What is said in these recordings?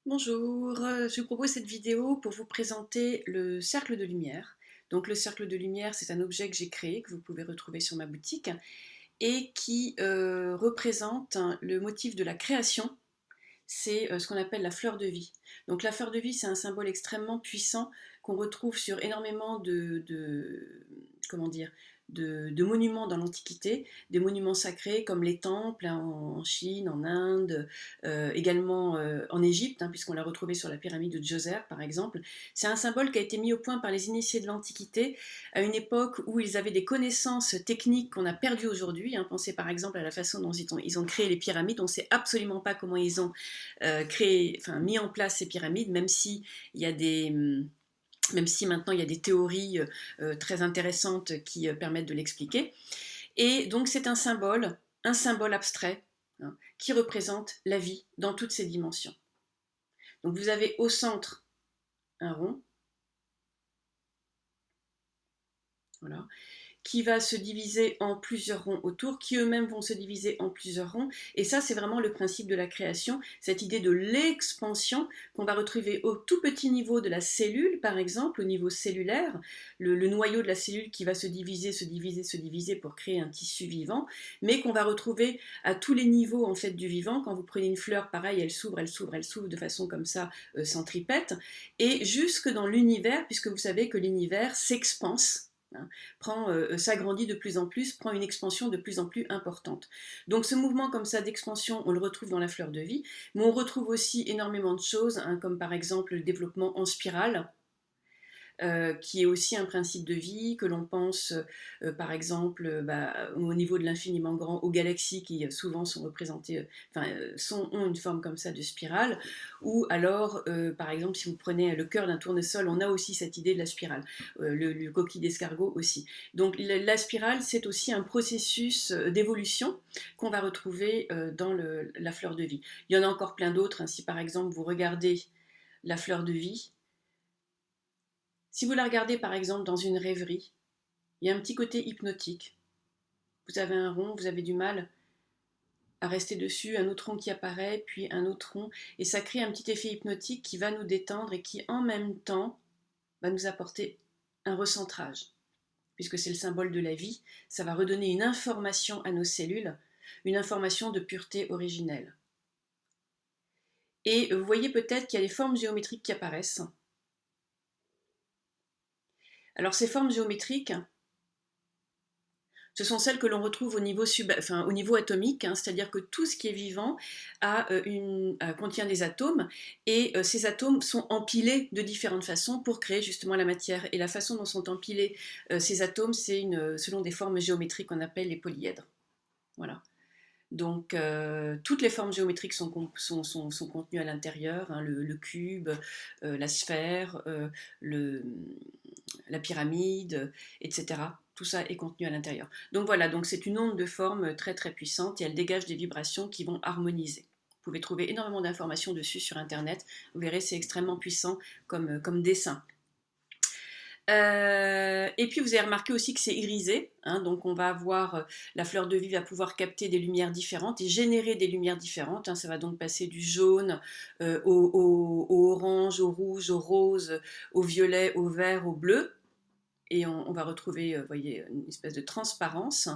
Bonjour, je vous propose cette vidéo pour vous présenter le cercle de lumière. Donc le cercle de lumière, c'est un objet que j'ai créé, que vous pouvez retrouver sur ma boutique, et qui représente le motif de la création. C'est ce qu'on appelle la fleur de vie. Donc la fleur de vie, c'est un symbole extrêmement puissant qu'on retrouve sur énormément comment dire, de monuments dans l'Antiquité, des monuments sacrés comme les temples hein, en Chine, en Inde, également en Égypte, hein, puisqu'on l'a retrouvé sur la pyramide de Djoser par exemple. C'est un symbole qui a été mis au point par les initiés de l'Antiquité à une époque où ils avaient des connaissances techniques qu'on a perdues aujourd'hui. Hein. Pensez par exemple à la façon dont ils ont créé les pyramides. On ne sait absolument pas comment ils ont mis en place ces pyramides, il y a des, même si maintenant il y a des théories très intéressantes qui permettent de l'expliquer. Et donc c'est un symbole abstrait, hein, qui représente la vie dans toutes ses dimensions. Donc vous avez au centre un rond, voilà, qui va se diviser en plusieurs ronds autour, qui eux-mêmes vont se diviser en plusieurs ronds. Et ça, c'est vraiment le principe de la création, cette idée de l'expansion qu'on va retrouver au tout petit niveau de la cellule, par exemple, au niveau cellulaire, le noyau de la cellule qui va se diviser, se diviser, se diviser pour créer un tissu vivant, mais qu'on va retrouver à tous les niveaux en fait du vivant. Quand vous prenez une fleur, pareil, elle s'ouvre, elle s'ouvre, elle s'ouvre de façon comme ça, centripète, et jusque dans l'univers, puisque vous savez que l'univers s'expanse, hein, s'agrandit de plus en plus, prend une expansion de plus en plus importante. Donc ce mouvement comme ça d'expansion, on le retrouve dans la fleur de vie, mais on retrouve aussi énormément de choses, hein, comme par exemple le développement en spirale, qui est aussi un principe de vie, que l'on pense par exemple au niveau de l'infiniment grand, aux galaxies qui souvent sont représentées, ont une forme comme ça de spirale, ou alors par exemple si vous prenez le cœur d'un tournesol, on a aussi cette idée de la spirale, le coquille d'escargot aussi. Donc la spirale, c'est aussi un processus d'évolution qu'on va retrouver dans la fleur de vie. Il y en a encore plein d'autres, hein. Si par exemple vous regardez la fleur de vie, si vous la regardez par exemple dans une rêverie, il y a un petit côté hypnotique. Vous avez un rond, vous avez du mal à rester dessus, un autre rond qui apparaît, puis un autre rond, et ça crée un petit effet hypnotique qui va nous détendre et qui en même temps va nous apporter un recentrage. Puisque c'est le symbole de la vie, ça va redonner une information à nos cellules, une information de pureté originelle. Et vous voyez peut-être qu'il y a des formes géométriques qui apparaissent. Alors ces formes géométriques, ce sont celles que l'on retrouve au niveau atomique, hein, c'est-à-dire que tout ce qui est vivant contient des atomes, et ces atomes sont empilés de différentes façons pour créer justement la matière. Et la façon dont sont empilés ces atomes, c'est selon des formes géométriques qu'on appelle les polyèdres. Voilà. Donc toutes les formes géométriques sont contenues à l'intérieur, hein, le cube, la sphère, la pyramide, etc. Tout ça est contenu à l'intérieur. Donc voilà, donc c'est une onde de forme très très puissante et elle dégage des vibrations qui vont harmoniser. Vous pouvez trouver énormément d'informations dessus sur internet. Vous verrez, c'est extrêmement puissant comme dessin. Et puis vous avez remarqué aussi que c'est irisé, hein, donc on va avoir la fleur de vie va pouvoir capter des lumières différentes et générer des lumières différentes, hein. Ça va donc passer du jaune au orange, au rouge, au rose, au violet, au vert, au bleu, et on va retrouver, voyez, une espèce de transparence.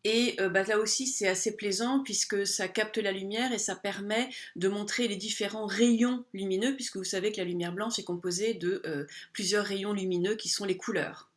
Et là aussi, c'est assez plaisant puisque ça capte la lumière et ça permet de montrer les différents rayons lumineux, puisque vous savez que la lumière blanche est composée de plusieurs rayons lumineux qui sont les couleurs.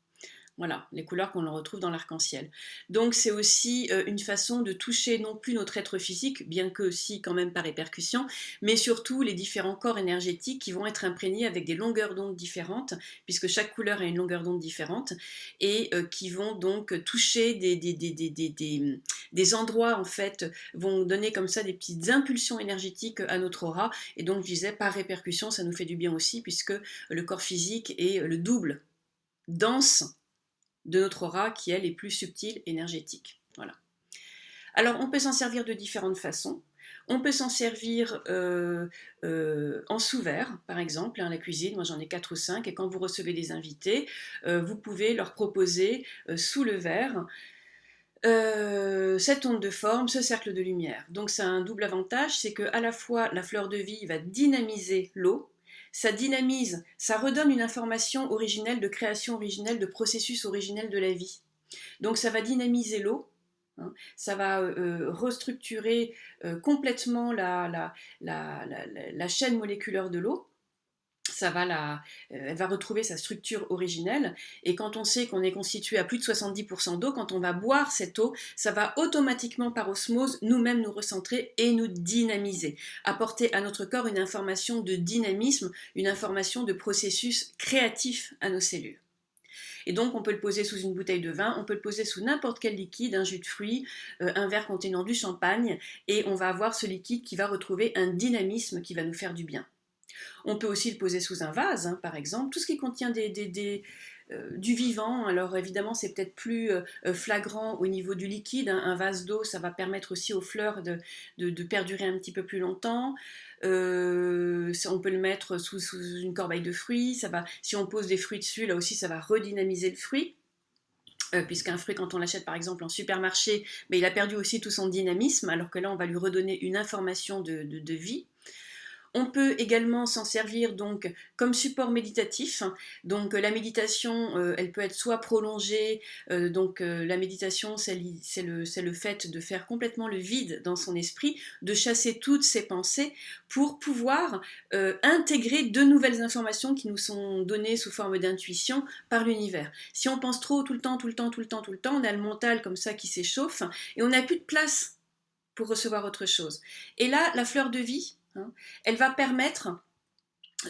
Voilà, les couleurs qu'on retrouve dans l'arc-en-ciel. Donc c'est aussi une façon de toucher non plus notre être physique, bien que aussi quand même par répercussion, mais surtout les différents corps énergétiques qui vont être imprégnés avec des longueurs d'onde différentes, puisque chaque couleur a une longueur d'onde différente, et qui vont donc toucher des endroits, en fait, vont donner comme ça des petites impulsions énergétiques à notre aura, et donc je disais, par répercussion, ça nous fait du bien aussi, puisque le corps physique est le double dense de notre aura qui, elle, est plus subtile, énergétique. Voilà. Alors, on peut s'en servir de différentes façons. On peut s'en servir en sous-verre, par exemple, hein, la cuisine, moi j'en ai 4 ou 5, et quand vous recevez des invités, vous pouvez leur proposer sous le verre cette onde de forme, ce cercle de lumière. Donc ça a un double avantage, c'est que à la fois la fleur de vie va dynamiser l'eau, ça dynamise, ça redonne une information originelle, de création originelle, de processus originel de la vie. Donc ça va dynamiser l'eau, hein, ça va restructurer complètement la chaîne moléculaire de l'eau. Elle va retrouver sa structure originelle, et quand on sait qu'on est constitué à plus de 70% d'eau, quand on va boire cette eau, ça va automatiquement par osmose nous-mêmes nous recentrer et nous dynamiser, apporter à notre corps une information de dynamisme, une information de processus créatif à nos cellules. Et donc on peut le poser sous une bouteille de vin, on peut le poser sous n'importe quel liquide, un jus de fruits, un verre contenant du champagne, et on va avoir ce liquide qui va retrouver un dynamisme qui va nous faire du bien. On peut aussi le poser sous un vase, hein, par exemple, tout ce qui contient du vivant. Alors évidemment, c'est peut-être plus flagrant au niveau du liquide, hein. Un vase d'eau, ça va permettre aussi aux fleurs de perdurer un petit peu plus longtemps. On peut le mettre sous une corbeille de fruits. Si on pose des fruits dessus, là aussi, ça va redynamiser le fruit. Puisqu'un fruit, quand on l'achète par exemple en supermarché, il a perdu aussi tout son dynamisme, alors que là, on va lui redonner une information de vie. On peut également s'en servir donc comme support méditatif. Donc la méditation, elle peut être soit prolongée. La méditation, c'est le fait de faire complètement le vide dans son esprit, de chasser toutes ses pensées pour pouvoir intégrer de nouvelles informations qui nous sont données sous forme d'intuition par l'univers. Si on pense trop tout le temps, on a le mental comme ça qui s'échauffe et on n'a plus de place pour recevoir autre chose. Et là, la fleur de vie, elle va permettre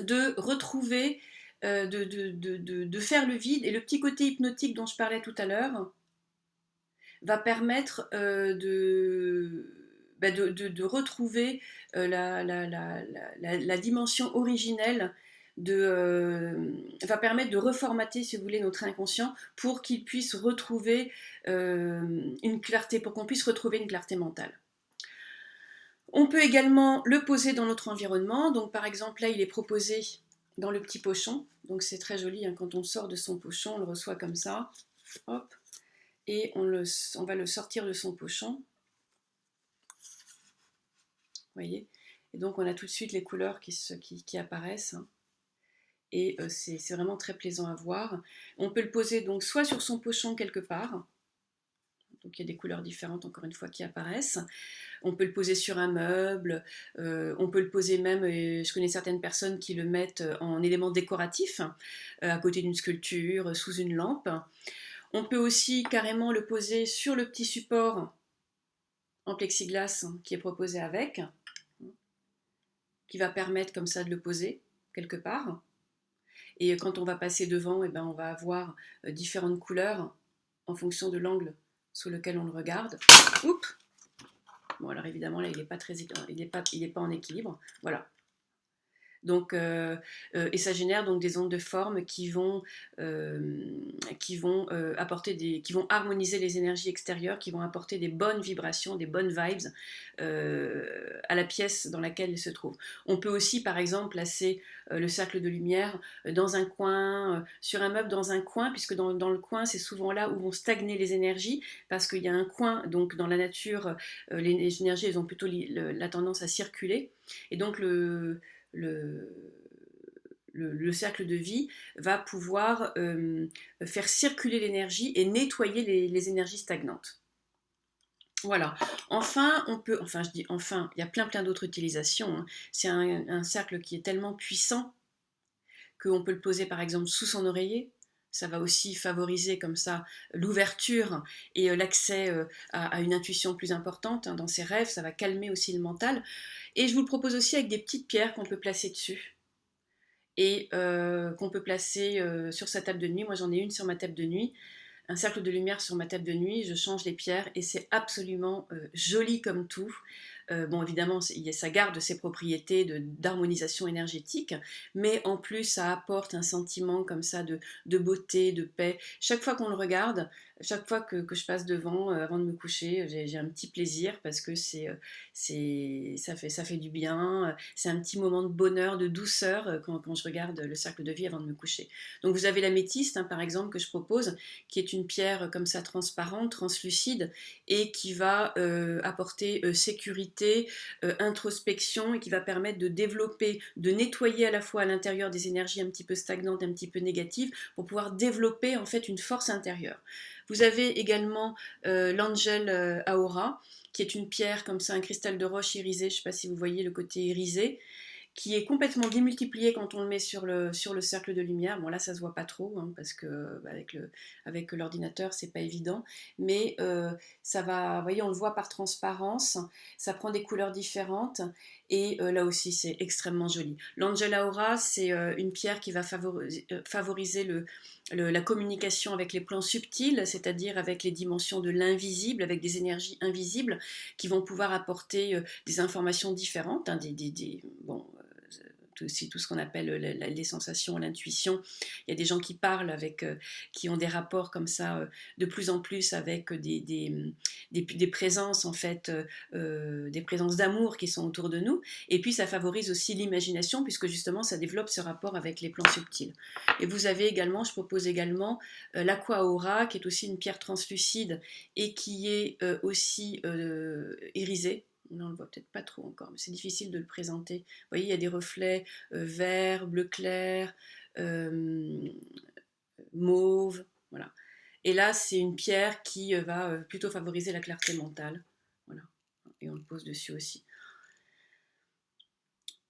de retrouver, de faire le vide, et le petit côté hypnotique dont je parlais tout à l'heure va permettre de retrouver la dimension originelle, va permettre de reformater, si vous voulez, notre inconscient pour qu'il puisse retrouver une clarté, pour qu'on puisse retrouver une clarté mentale. On peut également le poser dans notre environnement. Donc par exemple là il est proposé dans le petit pochon. Donc c'est très joli, hein, quand on sort de son pochon, on le reçoit comme ça. Hop. Et on va le sortir de son pochon. Vous voyez. Et donc on a tout de suite les couleurs qui apparaissent. Hein. Et c'est vraiment très plaisant à voir. On peut le poser donc soit sur son pochon quelque part. Donc il y a des couleurs différentes encore une fois qui apparaissent. On peut le poser sur un meuble, on peut le poser même, je connais certaines personnes qui le mettent en élément décoratif, à côté d'une sculpture, sous une lampe. On peut aussi carrément le poser sur le petit support en plexiglas qui est proposé avec, qui va permettre comme ça de le poser quelque part. Et quand on va passer devant, on va avoir différentes couleurs en fonction de l'angle sous lequel on le regarde. Oups! Bon, alors évidemment, là, il n'est pas en équilibre. Voilà. Donc, et ça génère donc des ondes de forme qui vont harmoniser les énergies extérieures, qui vont apporter des bonnes vibrations, des bonnes vibes à la pièce dans laquelle il se trouve. On peut aussi, par exemple, placer le cercle de lumière dans un coin, sur un meuble dans un coin, puisque dans le coin, c'est souvent là où vont stagner les énergies, parce qu'il y a un coin, donc dans la nature, les énergies, elles ont plutôt la tendance à circuler. Et donc, le cercle de vie va pouvoir faire circuler l'énergie et nettoyer les énergies stagnantes. Voilà. Enfin, il y a plein d'autres utilisations. Hein. C'est un cercle qui est tellement puissant qu'on peut le poser par exemple sous son oreiller. Ça va aussi favoriser comme ça l'ouverture et l'accès à une intuition plus importante, hein, dans ses rêves. Ça va calmer aussi le mental. Et je vous le propose aussi avec des petites pierres qu'on peut placer dessus et qu'on peut placer sur sa table de nuit. Moi j'en ai une sur ma table de nuit, un cercle de lumière sur ma table de nuit, je change les pierres et c'est absolument joli comme tout. Bon, évidemment, ça garde ses propriétés d'harmonisation énergétique, mais en plus, ça apporte un sentiment comme ça de beauté, de paix. Chaque fois qu'on le regarde, chaque fois que je passe devant, avant de me coucher, j'ai un petit plaisir parce que ça fait du bien. C'est un petit moment de bonheur, de douceur quand je regarde le cercle de vie avant de me coucher. Donc vous avez l'améthyste, hein, par exemple, que je propose, qui est une pierre comme ça transparente, translucide, et qui va apporter sécurité, introspection, et qui va permettre de développer, de nettoyer à la fois à l'intérieur des énergies un petit peu stagnantes, un petit peu négatives, pour pouvoir développer en fait une force intérieure. Vous avez également l'Angel Aura, qui est une pierre comme ça, un cristal de roche irisé, je ne sais pas si vous voyez le côté irisé, qui est complètement démultiplié quand on le met sur le cercle de lumière. Bon là ça se voit pas trop hein, parce que avec l'ordinateur c'est pas évident, mais ça va, vous voyez on le voit par transparence, ça prend des couleurs différentes et là aussi c'est extrêmement joli. L'Angel Aura c'est une pierre qui va favoriser la communication avec les plans subtils, c'est-à-dire avec les dimensions de l'invisible, avec des énergies invisibles qui vont pouvoir apporter des informations différentes, hein, bon, aussi tout ce qu'on appelle les sensations, l'intuition. Il y a des gens qui parlent qui ont des rapports comme ça de plus en plus avec des présences en fait, des présences d'amour qui sont autour de nous. Et puis ça favorise aussi l'imagination puisque justement ça développe ce rapport avec les plans subtils. Et vous avez également, je propose également l'Aqua Aura qui est aussi une pierre translucide et qui est aussi irisée. Non, on le voit peut-être pas trop encore, mais c'est difficile de le présenter. Vous voyez, il y a des reflets vert, bleu clair, mauve, voilà. Et là, c'est une pierre qui va plutôt favoriser la clarté mentale. Voilà. Et on le pose dessus aussi.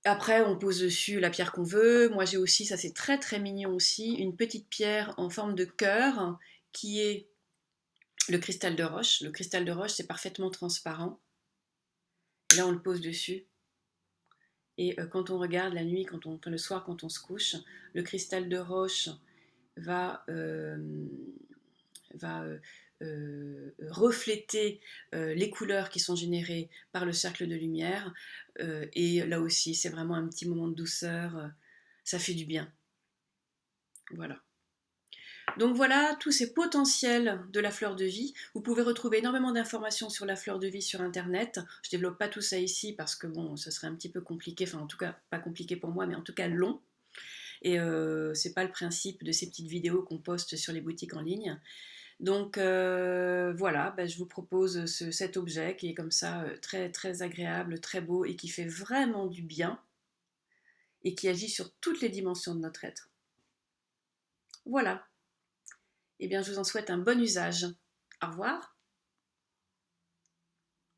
Après, on pose dessus la pierre qu'on veut. Moi, j'ai aussi, ça c'est très très mignon aussi, une petite pierre en forme de cœur qui est le cristal de roche. Le cristal de roche, c'est parfaitement transparent. Et là, on le pose dessus. Et quand on regarde la nuit, le soir, quand on se couche, le cristal de roche va refléter les couleurs qui sont générées par le cercle de lumière. Et là aussi, c'est vraiment un petit moment de douceur. Ça fait du bien. Voilà. Donc voilà tous ces potentiels de la fleur de vie. Vous pouvez retrouver énormément d'informations sur la fleur de vie sur internet. Je ne développe pas tout ça ici parce que bon, ce serait un petit peu compliqué, enfin en tout cas pas compliqué pour moi, mais en tout cas long. Et c'est pas le principe de ces petites vidéos qu'on poste sur les boutiques en ligne. Donc voilà, je vous propose cet objet qui est comme ça très très agréable, très beau et qui fait vraiment du bien et qui agit sur toutes les dimensions de notre être. Voilà. Eh bien, je vous en souhaite un bon usage. Au revoir.